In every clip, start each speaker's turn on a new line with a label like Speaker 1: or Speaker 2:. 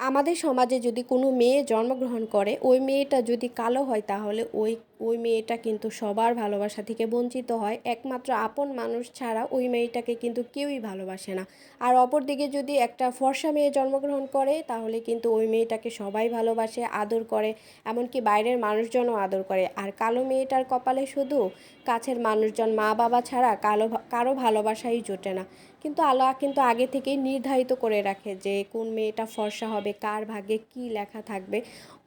Speaker 1: আমাদের সমাজে যদি কোনো মেয়ে জন্মগ্রহণ করে, ওই মেয়েটা যদি কালো হয় তাহলে ওই মেয়েটা কিন্তু সবার ভালোবাসা থেকে বঞ্চিত হয়। একমাত্র আপন মানুষ ছাড়া ওই মেয়েটাকে কিন্তু কেউই ভালোবাসে না। আর অপরদিকে যদি একটা ফর্সা মেয়ে জন্মগ্রহণ করে তাহলে কিন্তু ওই মেয়েটাকে সবাই ভালোবাসে, আদর করে, এমনকি বাইরের মানুষজনও আদর করে। আর কালো মেয়েটার কপালে শুধু কাছের মানুষজন, মা বাবা ছাড়া কারো ভালোবাসাই জোটে না। কিন্তু আল্লাহ কিন্তু আগে থেকেই নির্ধারিত করে রাখে যে কোন মেয়েটা ফর্সা হবে, কার ভাগ্যে কী লেখা থাকবে।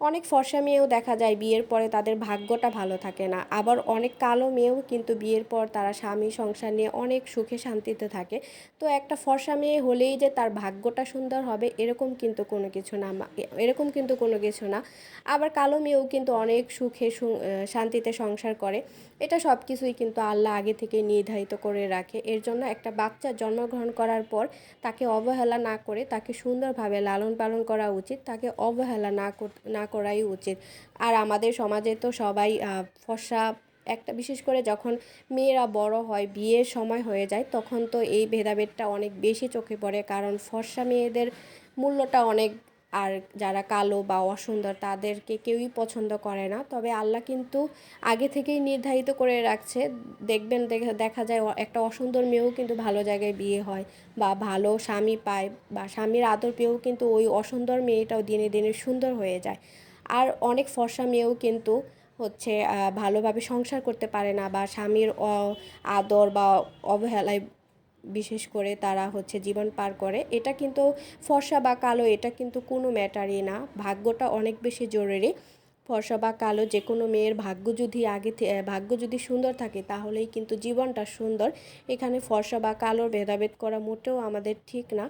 Speaker 1: অনেক ফর্সা মেয়েও দেখা যায় বিয়ের পরে তাদের ভাগ্যটা ভালো থাকে না, আবার অনেক কালো মেয়েও কিন্তু বিয়ের পর তারা স্বামী সংসার নিয়ে অনেক সুখে শান্তিতে থাকে। তো একটা ফর্সা মেয়ে হলেই যে তার ভাগ্যটা সুন্দর হবে এরকম কিন্তু কোনো কিছু না। আবার কালো মেয়েও কিন্তু অনেক সুখে শান্তিতে সংসার করে। এটা সব কিছুই কিন্তু আল্লাহ আগে থেকে নির্ধারিত করে রাখে। এর জন্য একটা বাচ্চা জন্মগ্রহণ করার পর তাকে অবহেলা না করে তাকে সুন্দরভাবে লালন পালন করা উচিত, তাকে অবহেলা না করাই উচিত। আর আমাদের সমাজে তো সবাই ফর্সা, একটা বিশেষ করে যখন মেয়েরা বড় হয়, বিয়ের সময় হয়ে যায়, তখন তো এই ভেদাভেদটা অনেক বেশি চোখে পড়ে, কারণ ফর্সা মেয়েদের মূল্যটা অনেক। আর যারা কালো বা অসুন্দর তাদেরকে কেউই পছন্দ করে না। তবে আল্লাহ কিন্তু আগে থেকেই নির্ধারিত করে রাখছে। দেখবেন, দেখা যায় একটা অসুন্দর মেয়েও কিন্তু ভালো জায়গায় বিয়ে হয় বা ভালো স্বামী পায়, বা স্বামীর আদর পেয়েও কিন্তু ওই অসুন্দর মেয়েটাও দিনে দিনে সুন্দর হয়ে যায়। আর অনেক ফর্সা মেয়েও কিন্তু ভালোভাবে সংসার করতে পারে না, বা স্বামীর আদর বা অবহেলায় বিশেষ করে তারা জীবন পার করে। এটা কিন্তু ফর্সা বা কালো এটা কিন্তু কোনো ম্যাটারই না, ভাগ্যটা অনেক বেশি জরুরি। ফর্সা বা কালো যে কোনো মেয়ের ভাগ্য যদি সুন্দর থাকে তাহলেই কিন্তু জীবনটা সুন্দর। এখানে ফর্সা বা কালোর ভেদাভেদ করা মোটেও আমাদের ঠিক না।